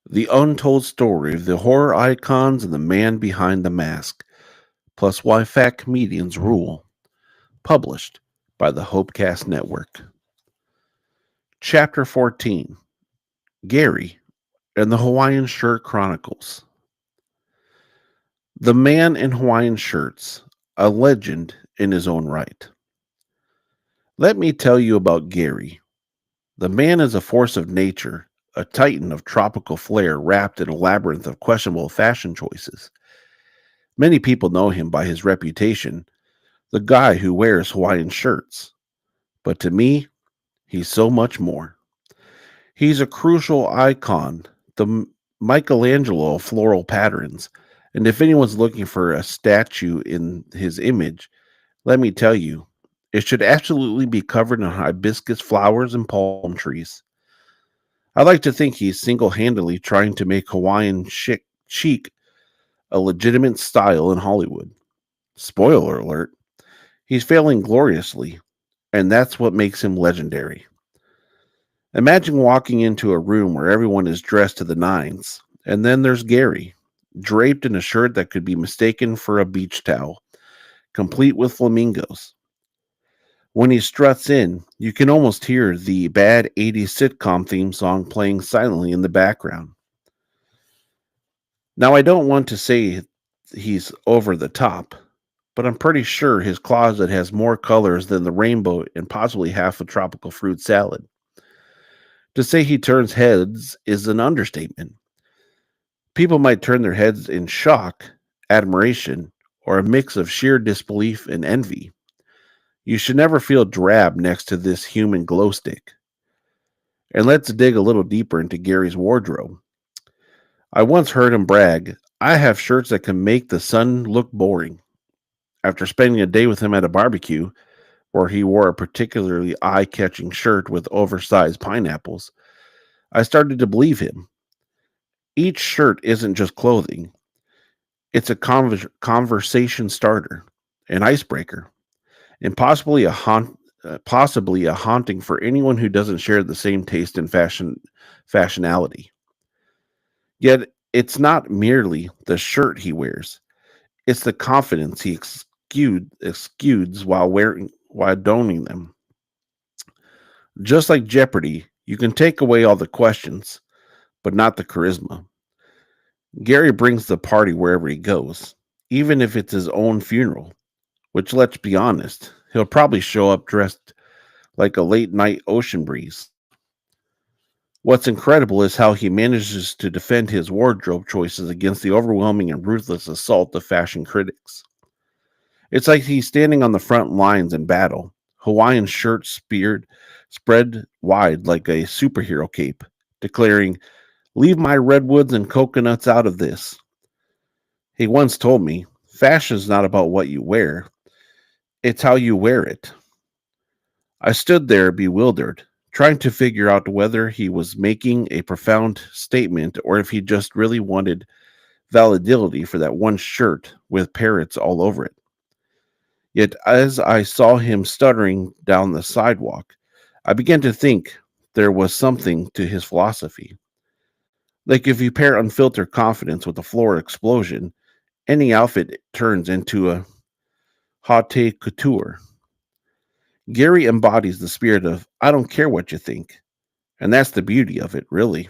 The untold story of the horror icons and the man behind the mask, plus why fat comedians rule. Published by the Hopecast Network. Chapter 14: Gary and the Hawaiian Shirt Chronicles. The man in Hawaiian shirts, a legend in his own right. Let me tell you about Gary. The man is a force of nature, a titan of tropical flair wrapped in a labyrinth of questionable fashion choices. Many people know him by his reputation, the guy who wears Hawaiian shirts. But to me, he's so much more. He's a crucial icon, Michelangelo of floral patterns. And if anyone's looking for a statue in his image, let me tell you, it should absolutely be covered in hibiscus flowers and palm trees. I like to think he's single handedly trying to make Hawaiian chic a legitimate style in Hollywood. Spoiler alert, he's failing gloriously, and that's what makes him legendary. Imagine walking into a room where everyone is dressed to the nines, and then there's Gary, draped in a shirt that could be mistaken for a beach towel, complete with flamingos. When he struts in, you can almost hear the bad 80s sitcom theme song playing silently in the background. Now, I don't want to say he's over the top, but I'm pretty sure his closet has more colors than the rainbow and possibly half a tropical fruit salad. To say he turns heads is an understatement. People might turn their heads in shock, admiration, or a mix of sheer disbelief and envy. You should never feel drab next to this human glow stick. And let's dig a little deeper into Gary's wardrobe. I once heard him brag, I have shirts that can make the sun look boring. After spending a day with him at a barbecue, where he wore a particularly eye catching shirt with oversized pineapples, I started to believe him. Each shirt isn't just clothing, it's a conversation starter, an icebreaker, and possibly a haunting for anyone who doesn't share the same taste in fashionality. Yet it's not merely the shirt he wears; it's the confidence he exudes while donning them. Just like Jeopardy, you can take away all the questions, but not the charisma. Gary brings the party wherever he goes, even if it's his own funeral, which, let's be honest, he'll probably show up dressed like a late night ocean breeze. What's incredible is how he manages to defend his wardrobe choices against the overwhelming and ruthless assault of fashion critics. It's like he's standing on the front lines in battle, Hawaiian shirt spread wide like a superhero cape, declaring, Leave my redwoods and coconuts out of this. He once told me, fashion is not about what you wear, it's how you wear it. I stood there bewildered, trying to figure out whether he was making a profound statement or if he just really wanted validity for that one shirt with parrots all over it. Yet, as I saw him stuttering down the sidewalk, I began to think there was something to his philosophy. Like if you pair unfiltered confidence with a floor explosion, any outfit turns into a haute couture. Gary embodies the spirit of I don't care what you think. And that's the beauty of it, really.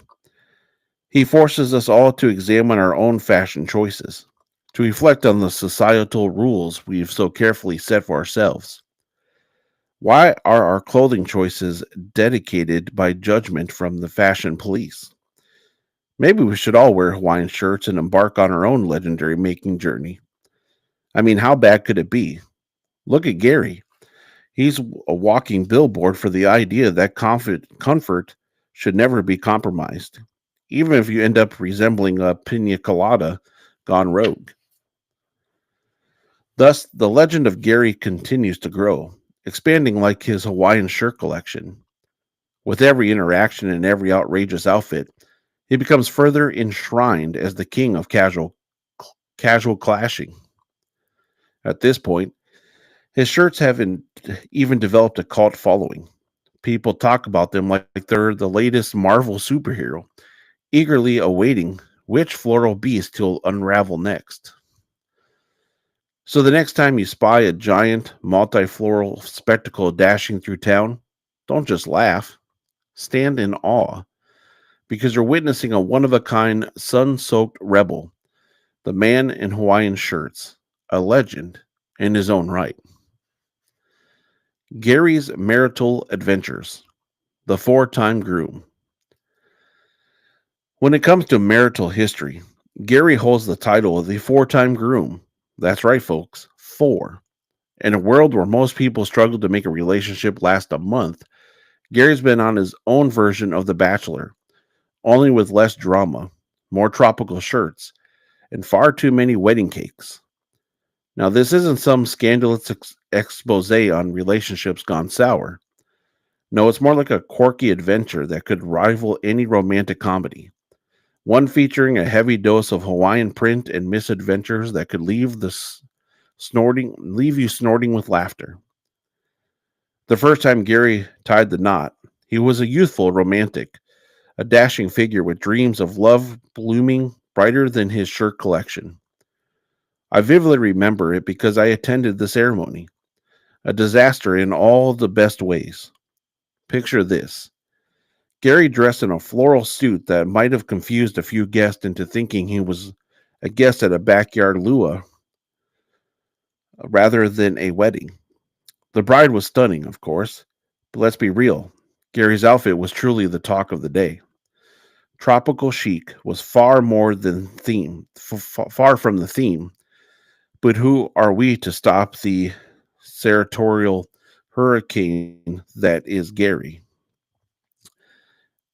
He forces us all to examine our own fashion choices, to reflect on the societal rules we've so carefully set for ourselves. Why are our clothing choices dedicated by judgment from the fashion police? Maybe we should all wear Hawaiian shirts and embark on our own legendary making journey. I mean, how bad could it be? Look at Gary. He's a walking billboard for the idea that comfort should never be compromised, even if you end up resembling a pina colada gone rogue. Thus, the legend of Gary continues to grow, expanding like his Hawaiian shirt collection. With every interaction and every outrageous outfit, he becomes further enshrined as the king of casual clashing. At this point, his shirts have even developed a cult following. People talk about them like they're the latest Marvel superhero, eagerly awaiting which floral beast he'll unravel next. So the next time you spy a giant, multifloral spectacle dashing through town, don't just laugh, stand in awe, because you're witnessing a one of a kind, sun soaked rebel, the man in Hawaiian shirts, a legend in his own right. Gary's marital adventures, the four-time groom. When it comes to marital history, Gary holds the title of the four-time groom. That's right, folks, four. In a world where most people struggle to make a relationship last a month, Gary's been on his own version of The Bachelor, only with less drama, more tropical shirts, and far too many wedding cakes. Now, this isn't some scandalous expose on relationships gone sour. No, it's more like a quirky adventure that could rival any romantic comedy. One featuring a heavy dose of Hawaiian print and misadventures that could leave you snorting with laughter. The first time Gary tied the knot, he was a youthful romantic, a dashing figure with dreams of love blooming brighter than his shirt collection. I vividly remember it because I attended the ceremony, a disaster in all the best ways. Picture this: Gary dressed in a floral suit that might have confused a few guests into thinking he was a guest at a backyard lua rather than a wedding. The bride was stunning, of course, but let's be real. Gary's outfit was truly the talk of the day. Tropical chic was far more than far from the theme, but who are we to stop the sartorial hurricane that is Gary?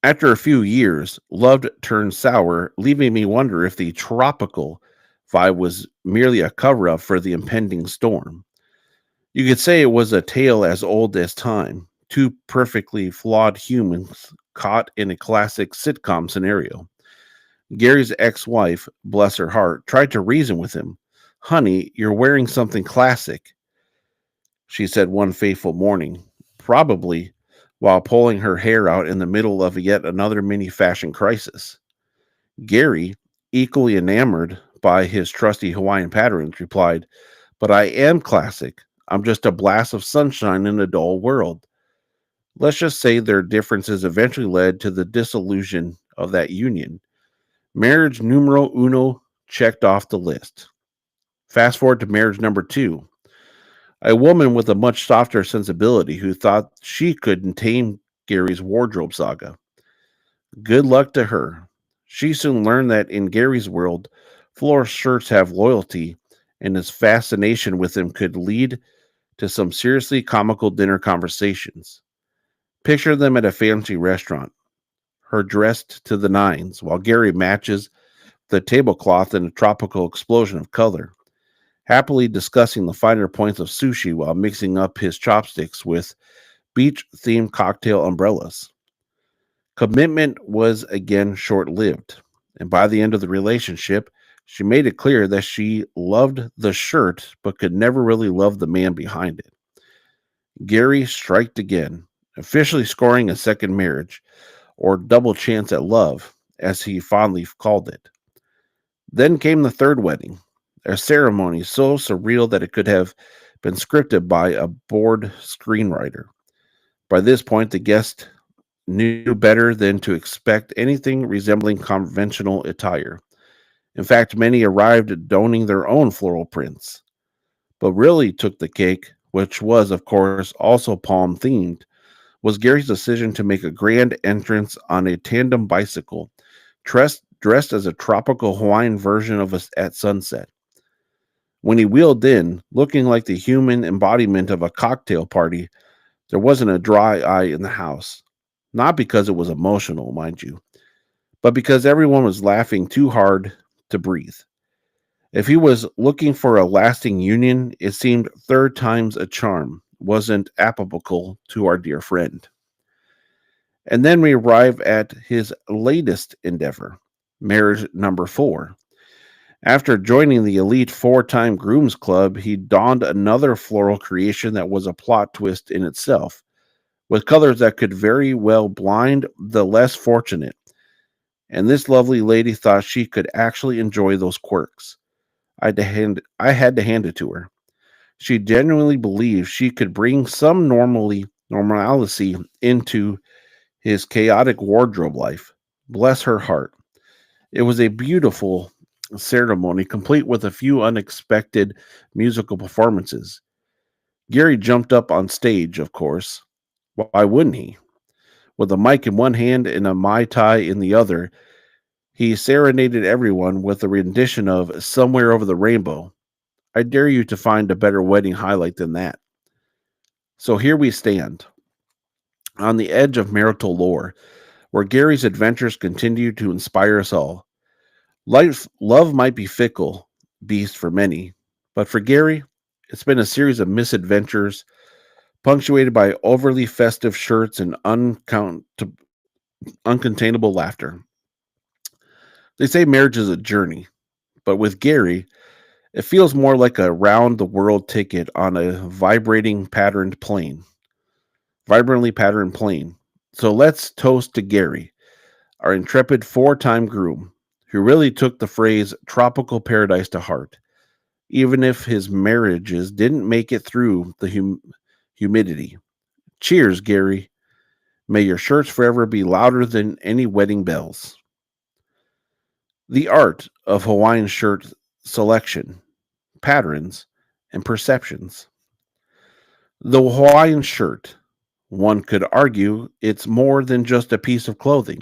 After a few years, love turned sour, leaving me wonder if the tropical vibe was merely a cover up for the impending storm. You could say it was a tale as old as time, two perfectly flawed humans caught in a classic sitcom scenario. Gary's ex wife, bless her heart, tried to reason with him. Honey, you're wearing something classic, she said one fateful morning, probably while pulling her hair out in the middle of yet another mini fashion crisis. Gary, equally enamored by his trusty Hawaiian patterns, replied, "But I am classic. I'm just a blast of sunshine in a dull world." Let's just say their differences eventually led to the dissolution of that union. Marriage numero uno checked off the list. Fast forward to marriage number two. A woman with a much softer sensibility who thought she could tame Gary's wardrobe saga. Good luck to her. She soon learned that in Gary's world, floral shirts have loyalty, and his fascination with them could lead to some seriously comical dinner conversations. Picture them at a fancy restaurant, her dressed to the nines, while Gary matches the tablecloth in a tropical explosion of color, happily discussing the finer points of sushi while mixing up his chopsticks with beach themed cocktail umbrellas. Commitment was again short lived, and by the end of the relationship, she made it clear that she loved the shirt but could never really love the man behind it. Gary striked again, officially scoring a second marriage, or double chance at love, as he fondly called it. Then came the third wedding, a ceremony so surreal that it could have been scripted by a bored screenwriter. By this point, the guest knew better than to expect anything resembling conventional attire. In fact, many arrived donning their own floral prints. But really took the cake, which was, of course, also palm themed, was Gary's decision to make a grand entrance on a tandem bicycle, dressed as a tropical Hawaiian version of us at sunset. When he wheeled in, looking like the human embodiment of a cocktail party, there wasn't a dry eye in the house. Not because it was emotional, mind you, but because everyone was laughing too hard to breathe. If he was looking for a lasting union, it seemed third time's a charm wasn't applicable to our dear friend. And then we arrive at his latest endeavor, marriage number four. After joining the elite four-time grooms club, he donned another floral creation that was a plot twist in itself, with colors that could very well blind the less fortunate. and this lovely lady thought she could actually enjoy those quirks. I had to hand it to her. She genuinely believed she could bring some normalcy into his chaotic wardrobe life. Bless her heart. It was a beautiful ceremony, complete with a few unexpected musical performances. Gary jumped up on stage, of course. Why wouldn't he? With a mic in one hand and a Mai Tai in the other, he serenaded everyone with a rendition of Somewhere Over the Rainbow. I dare you to find a better wedding highlight than that. So here we stand, on the edge of marital lore, where Gary's adventures continue to inspire us all. Love might be fickle, beast for many, but for Gary, it's been a series of misadventures punctuated by overly festive shirts and uncontainable laughter. They say marriage is a journey, but with Gary, it feels more like a round the world ticket on a vibrantly patterned plane. So let's toast to Gary, our intrepid four-time groom, who really took the phrase tropical paradise to heart, even if his marriages didn't make it through the humidity. Cheers, Gary. May your shirts forever be louder than any wedding bells. The art of Hawaiian shirt selection, patterns, and perceptions. The Hawaiian shirt, one could argue it's more than just a piece of clothing.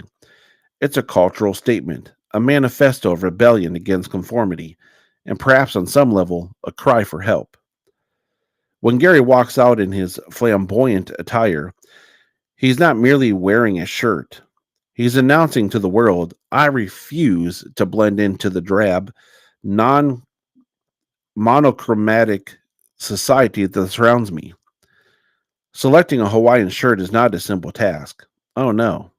It's a cultural statement, a manifesto of rebellion against conformity, and perhaps on some level, a cry for help. When Gary walks out in his flamboyant attire, he's not merely wearing a shirt. He's announcing to the world, I refuse to blend into the drab, non monochromatic society that surrounds me. Selecting a Hawaiian shirt is not a simple task. Oh no.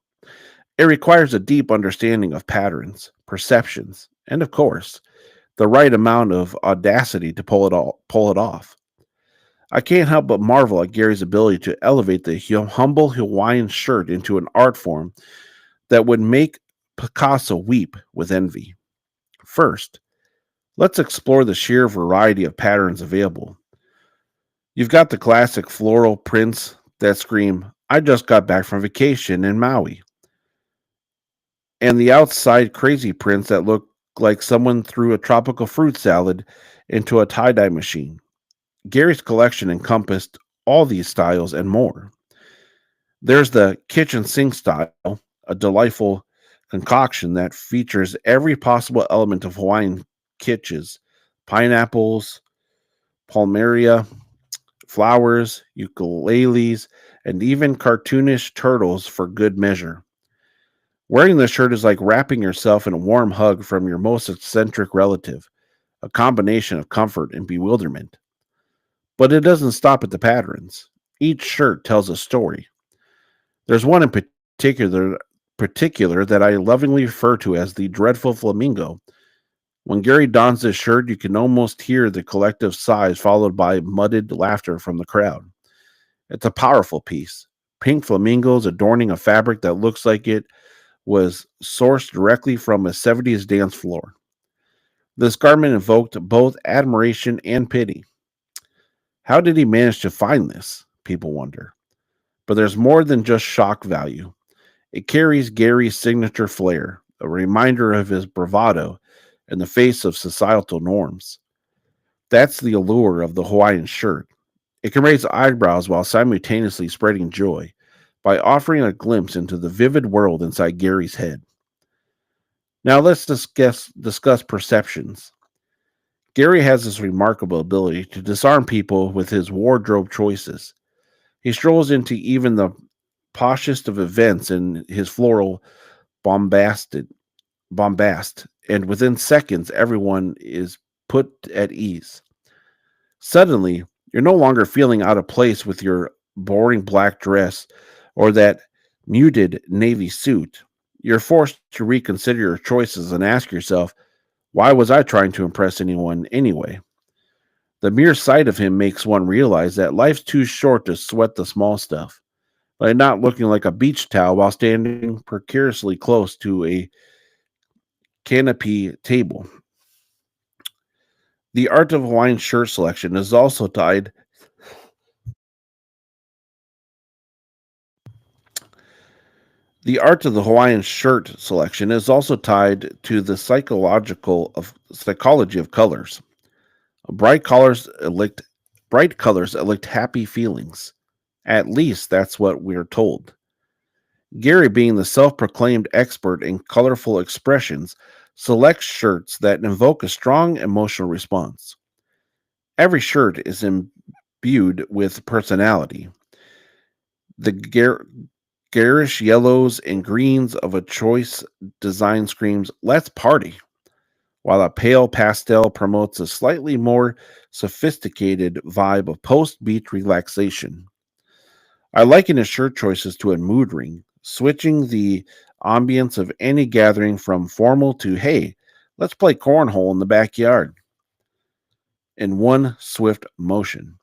It requires a deep understanding of patterns, perceptions, and of course, the right amount of audacity to pull it off. I can't help but marvel at Gary's ability to elevate the humble Hawaiian shirt into an art form that would make Picasso weep with envy. First, let's explore the sheer variety of patterns available. You've got the classic floral prints that scream, I just got back from vacation in Maui, and the outside crazy prints that look like someone threw a tropical fruit salad into a tie dye machine. Gary's collection encompassed all these styles and more. There's the kitchen sink style, a delightful concoction that features every possible element of Hawaiian kitschs: pineapples, palmeria, flowers, ukuleles, and even cartoonish turtles for good measure. Wearing this shirt is like wrapping yourself in a warm hug from your most eccentric relative, a combination of comfort and bewilderment. But it doesn't stop at the patterns. Each shirt tells a story. There's one in particular that I lovingly refer to as the dreadful flamingo. When Gary dons this shirt, you can almost hear the collective sighs followed by muddled laughter from the crowd. It's a powerful piece. Pink flamingos adorning a fabric that looks like it was sourced directly from a 70s dance floor. This garment evoked both admiration and pity. How did he manage to find this? People wonder. But there's more than just shock value. It carries Gary's signature flair, a reminder of his bravado in the face of societal norms. That's the allure of the Hawaiian shirt. It can raise eyebrows while simultaneously spreading joy by offering a glimpse into the vivid world inside Gary's head. Now let's discuss perceptions. Gary has this remarkable ability to disarm people with his wardrobe choices. He strolls into even the poshest of events in his floral bombasted bombast, and within seconds everyone is put at ease. Suddenly, you're no longer feeling out of place with your boring black dress or that muted navy suit. You're forced to reconsider your choices and ask yourself, why was I trying to impress anyone anyway? The mere sight of him makes one realize that life's too short to sweat the small stuff, like not looking like a beach towel while standing precariously close to a canopy table. The art of Hawaiian shirt selection is also tied. The art of the Hawaiian shirt selection is also tied to the psychology of colors. Bright colors elect bright colors elect happy feelings. At least that's what we're told. Gary, being the self-proclaimed expert in colorful expressions, selects shirts that invoke a strong emotional response. Every shirt is imbued with personality. The garish yellows and greens of a choice design screams, "Let's party," while a pale pastel promotes a slightly more sophisticated vibe of post beach relaxation. I liken his shirt choices to a mood ring, switching the ambience of any gathering from formal to, "Hey, let's play cornhole in the backyard," in one swift motion.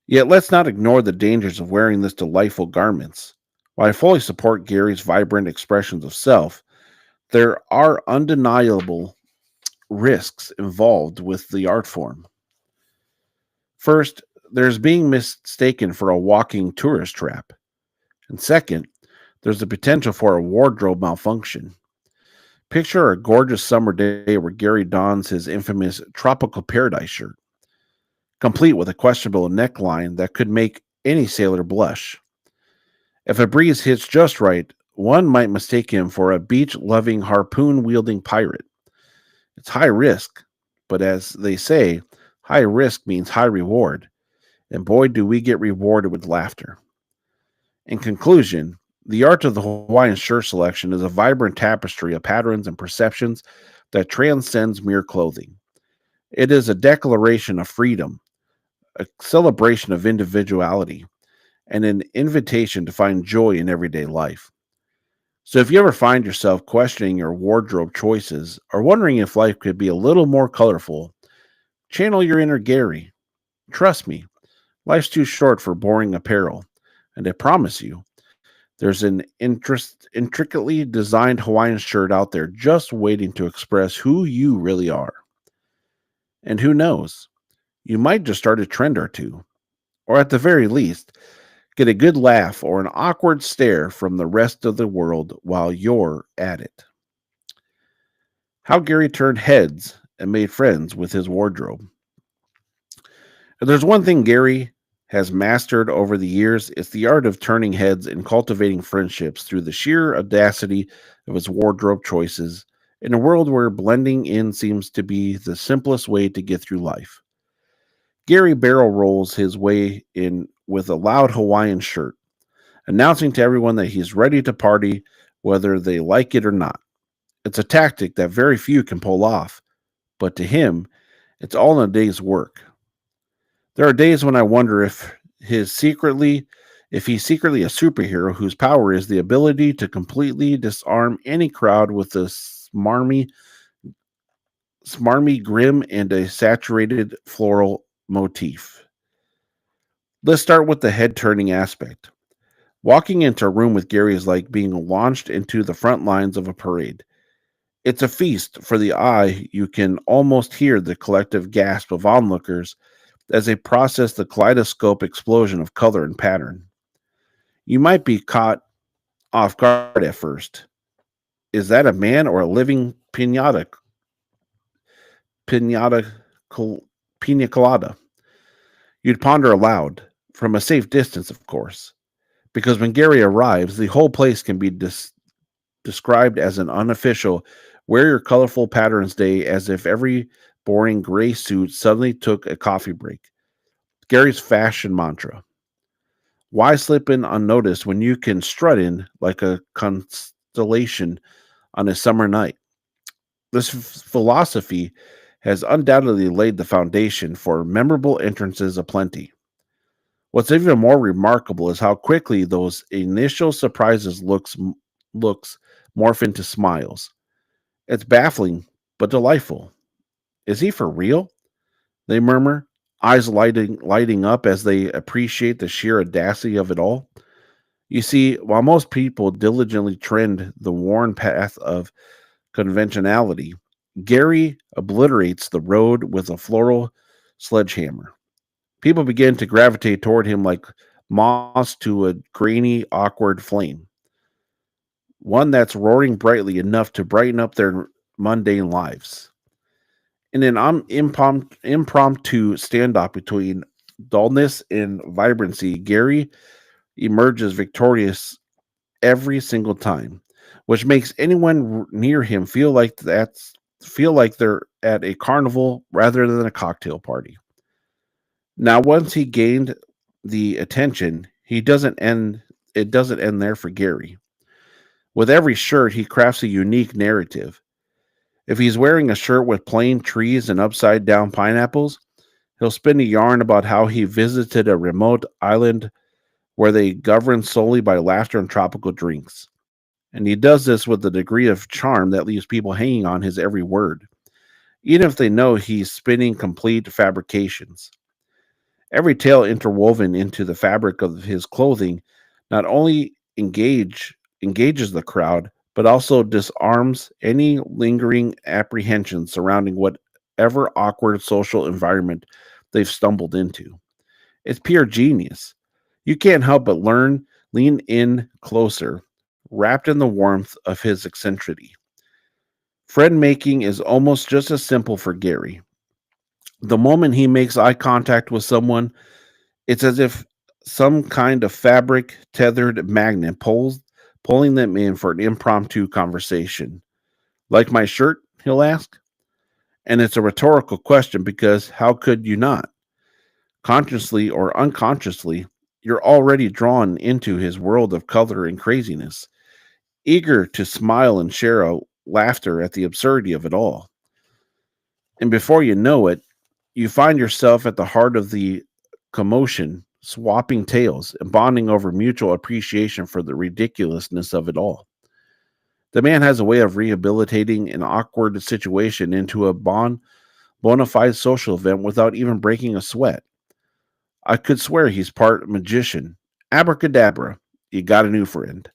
Yet let's not ignore the dangers of wearing this delightful garments. While I fully support Gary's vibrant expressions of self, there are undeniable risks involved with the art form. First, there's being mistaken for a walking tourist trap. And second, there's the potential for a wardrobe malfunction. Picture a gorgeous summer day where Gary dons his infamous Tropical Paradise shirt, complete with a questionable neckline that could make any sailor blush. If a breeze hits just right, one might mistake him for a beach loving, harpoon wielding pirate. It's high risk, but as they say, high risk means high reward, and boy, do we get rewarded with laughter. In conclusion, the art of the Hawaiian shirt selection is a vibrant tapestry of patterns and perceptions that transcends mere clothing. It is a declaration of freedom, a celebration of individuality, and an invitation to find joy in everyday life. So, if you ever find yourself questioning your wardrobe choices or wondering if life could be a little more colorful, channel your inner Gary. Trust me, life's too short for boring apparel, and I promise you, there's an intricately designed Hawaiian shirt out there just waiting to express who you really are. And who knows, you might just start a trend or two, or at the very least, get a good laugh or an awkward stare from the rest of the world while you're at it. How Gary turned heads and made friends with his wardrobe. If there's one thing Gary has mastered over the years, it's the art of turning heads and cultivating friendships through the sheer audacity of his wardrobe choices in a world where blending in seems to be the simplest way to get through life. Gary barrel rolls his way in with a loud Hawaiian shirt, announcing to everyone that he's ready to party whether they like it or not. It's a tactic that very few can pull off, but to him, it's all in a day's work. There are days when I wonder if he's secretly a superhero whose power is the ability to completely disarm any crowd with a smarmy grim and a saturated floral motif. Let's start with the head turning aspect. Walking into a room with Gary is like being launched into the front lines of a parade. It's a feast for the eye. You can almost hear the collective gasp of onlookers as they process the kaleidoscope explosion of color and pattern. You might be caught off guard at first. Is that a man or a living pinata, pina colada? You'd ponder aloud, from a safe distance, of course, because when Gary arrives, the whole place can be described as an unofficial wear your colorful patterns day, as if every boring gray suit suddenly took a coffee break. Gary's fashion mantra. Why slip in unnoticed when you can strut in like a constellation on a summer night? This philosophy has undoubtedly laid the foundation for memorable entrances aplenty. What's even more remarkable is how quickly those initial surprises looks morph into smiles. It's baffling but delightful. Is he for real? They murmur, eyes lighting up as they appreciate the sheer audacity of it all. You see, while most people diligently trend the worn path of conventionality, Gary obliterates the road with a floral sledgehammer. People begin to gravitate toward him like moths to a grainy, awkward flame, one that's roaring brightly enough to brighten up their mundane lives. In an impromptu standoff between dullness and vibrancy, Gary emerges victorious every single time, which makes anyone near him feel like they're at a carnival rather than a cocktail party. Now, once he gained the attention, he doesn't end. It doesn't end there for Gary. With every shirt, he crafts a unique narrative. If he's wearing a shirt with plain trees and upside down pineapples, he'll spin a yarn about how he visited a remote island where they govern solely by laughter and tropical drinks. And he does this with a degree of charm that leaves people hanging on his every word, even if they know he's spinning complete fabrications. Every tale interwoven into the fabric of his clothing not only engages the crowd, but also disarms any lingering apprehensions surrounding whatever awkward social environment they've stumbled into. It's pure genius. You can't help but lean in closer, wrapped in the warmth of his eccentricity. Friend making is almost just as simple for Gary. The moment he makes eye contact with someone, it's as if some kind of fabric tethered magnet pulling them in for an impromptu conversation. Like my shirt? He'll ask. And it's a rhetorical question because how could you not? Consciously or unconsciously, you're already drawn into his world of color and craziness, eager to smile and share a laughter at the absurdity of it all. And before you know it, you find yourself at the heart of the commotion, swapping tales and bonding over mutual appreciation for the ridiculousness of it all. The man has a way of rehabilitating an awkward situation into a bona fide social event without even breaking a sweat. I could swear he's part magician. Abracadabra, you got a new friend.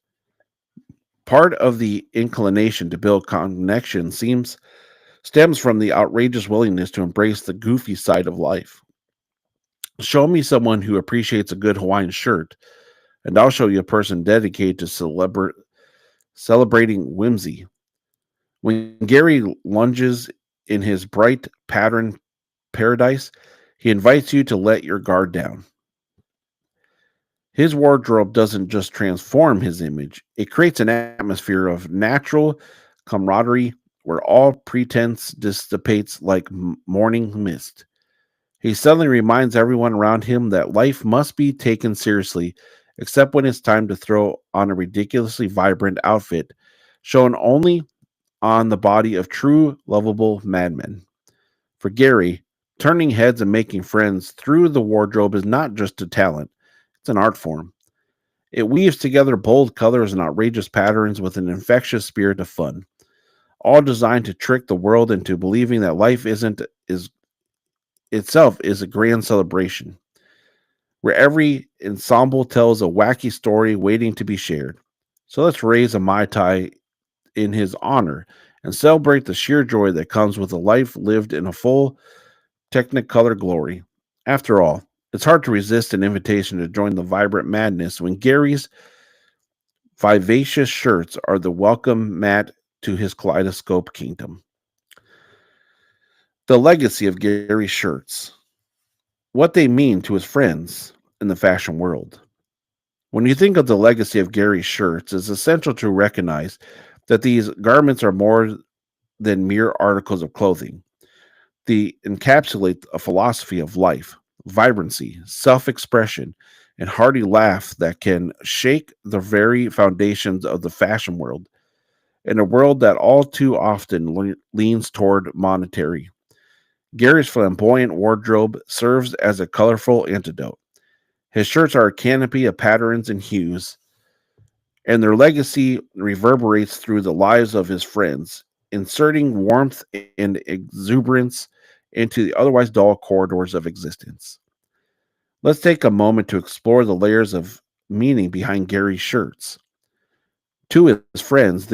Part of the inclination to build connection stems from the outrageous willingness to embrace the goofy side of life. Show me someone who appreciates a good Hawaiian shirt, and I'll show you a person dedicated to celebrating whimsy. When Gary lunges in his bright pattern paradise, he invites you to let your guard down. His wardrobe doesn't just transform his image, it creates an atmosphere of natural camaraderie where all pretense dissipates like morning mist. He suddenly reminds everyone around him that life must be taken seriously, except when it's time to throw on a ridiculously vibrant outfit, shown only on the body of true, lovable madmen. For Gary, turning heads and making friends through the wardrobe is not just a talent, it's an art form. It weaves together bold colors and outrageous patterns with an infectious spirit of fun, all designed to trick the world into believing that life isn't is itself is a grand celebration, where every ensemble tells a wacky story waiting to be shared. So let's raise a Mai Tai in his honor and celebrate the sheer joy that comes with a life lived in a full technicolor glory. After all, it's hard to resist an invitation to join the vibrant madness when Gary's vivacious shirts are the welcome mat to his kaleidoscope kingdom. The legacy of Gary's shirts, what they mean to his friends in the fashion world. When you think of the legacy of Gary's shirts, it's essential to recognize that these garments are more than mere articles of clothing. They encapsulate a philosophy of life, vibrancy, self expression, and hearty laugh that can shake the very foundations of the fashion world in a world that all too often leans toward monetary. Gary's flamboyant wardrobe serves as a colorful antidote. His shirts are a canopy of patterns and hues, and their legacy reverberates through the lives of his friends, inserting warmth and exuberance into the otherwise dull corridors of existence. Let's take a moment to explore the layers of meaning behind Gary's shirts. To his friends,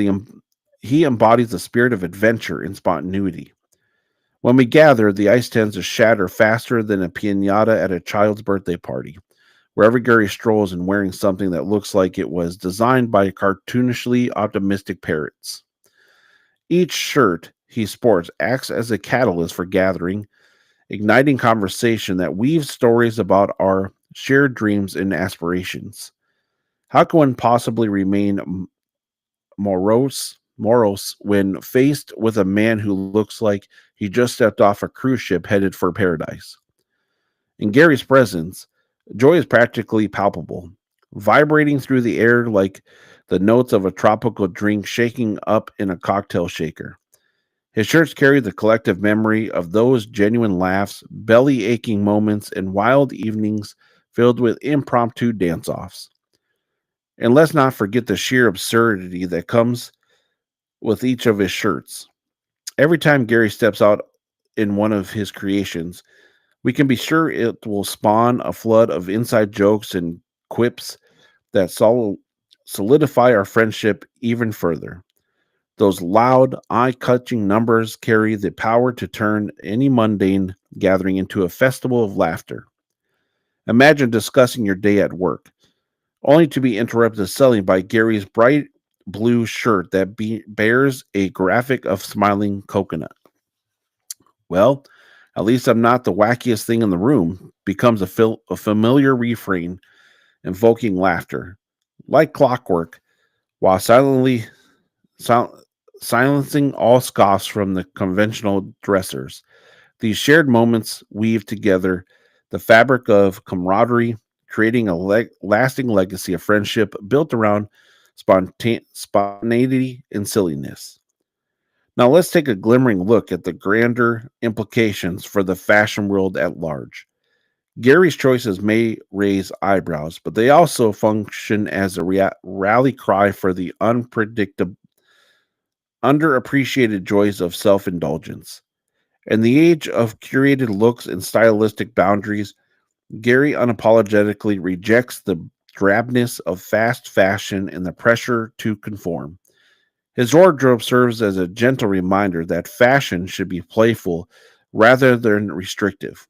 He embodies the spirit of adventure and spontaneity. When we gather, the ice tends to shatter faster than a piñata at a child's birthday party. Wherever Gary strolls and wearing something that looks like it was designed by cartoonishly optimistic parrots. Each shirt he sports acts as a catalyst for gathering, igniting conversation that weaves stories about our shared dreams and aspirations. How can one possibly remain morose when faced with a man who looks like he just stepped off a cruise ship headed for paradise? In Gary's presence, joy is practically palpable, vibrating through the air like the notes of a tropical drink shaking up in a cocktail shaker. His shirts carry the collective memory of those genuine laughs, belly aching moments, and wild evenings filled with impromptu dance offs. And let's not forget the sheer absurdity that comes with each of his shirts. Every time Gary steps out in one of his creations, we can be sure it will spawn a flood of inside jokes and quips that solidify our friendship even further. Those loud, eye catching numbers carry the power to turn any mundane gathering into a festival of laughter. Imagine discussing your day at work, only to be interrupted suddenly by Gary's bright blue shirt that bears a graphic of smiling coconut. Well, at least I'm not the wackiest thing in the room, becomes a familiar refrain invoking laughter. Like clockwork, while sil- silencing all scoffs from the conventional dressers. These shared moments weave together the fabric of camaraderie, creating a lasting legacy of friendship built around spontaneity and silliness. Now, let's take a glimmering look at the grander implications for the fashion world at large. Gary's choices may raise eyebrows, but they also function as a rally cry for the unpredictable, underappreciated joys of self indulgence. In the age of curated looks and stylistic boundaries, Gary unapologetically rejects the drabness of fast fashion and the pressure to conform. His wardrobe serves as a gentle reminder that fashion should be playful rather than restrictive,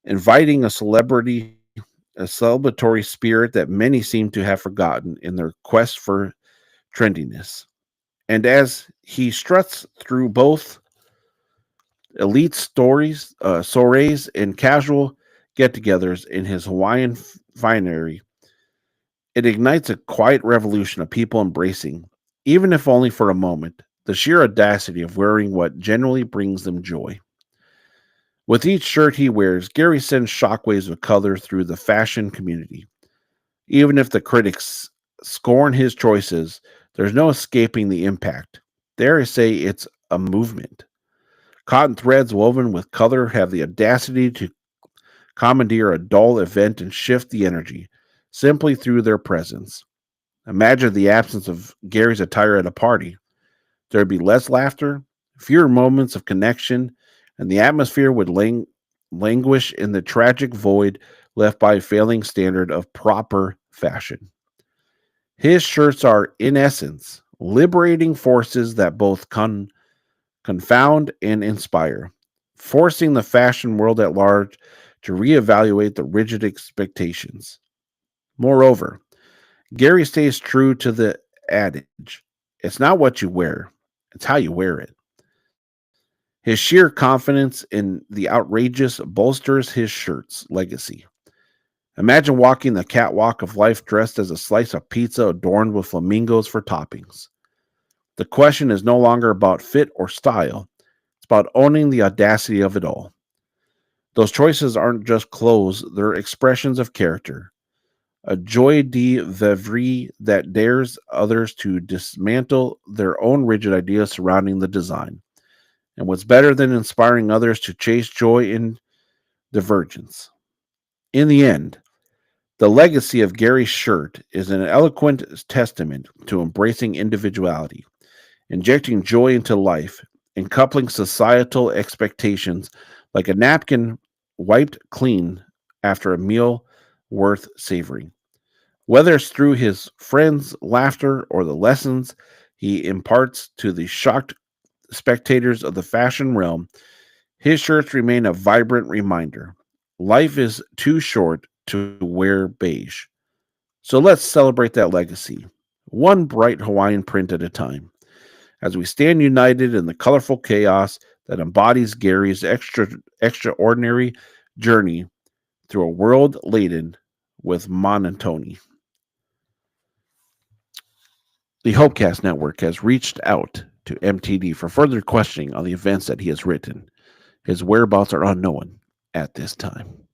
inviting a celebratory spirit that many seem to have forgotten in their quest for trendiness. And as he struts through both elite soirees, and casual get-togethers in his Hawaiian finery, it ignites a quiet revolution of people embracing, even if only for a moment, the sheer audacity of wearing what generally brings them joy. With each shirt he wears, Gary sends shockwaves of color through the fashion community. Even if the critics scorn his choices, there's no escaping the impact. Dare I say it's a movement. Cotton threads woven with color have the audacity to commandeer a dull event and shift the energy simply through their presence. Imagine the absence of Gary's attire at a party. There'd be less laughter, fewer moments of connection, and the atmosphere would languish in the tragic void left by a failing standard of proper fashion. His shirts are, in essence, liberating forces that both confound and inspire, forcing the fashion world at large to reevaluate the rigid expectations. Moreover, Gary stays true to the adage it's not what you wear, it's how you wear it. His sheer confidence in the outrageous bolsters his shirt's legacy. Imagine walking the catwalk of life dressed as a slice of pizza adorned with flamingos for toppings. The question is no longer about fit or style, it's about owning the audacity of it all. Those choices aren't just clothes, they're expressions of character, a joie de vivre that dares others to dismantle their own rigid ideas surrounding the design. And what's better than inspiring others to chase joy in divergence? In the end, the legacy of Gary's shirt is an eloquent testament to embracing individuality, injecting joy into life, and coupling societal expectations like a napkin wiped clean after a meal worth savoring. Whether it's through his friends' laughter or the lessons He imparts to the shocked spectators of the fashion realm. His shirts remain a vibrant reminder. Life is too short to wear beige. So let's celebrate that legacy, one bright Hawaiian print at a time, as we stand united in the colorful chaos that embodies Gary's extraordinary journey through a world laden with monotony. The Hopecast Network has reached out to MTD for further questioning on the events that he has written. His whereabouts are unknown at this time.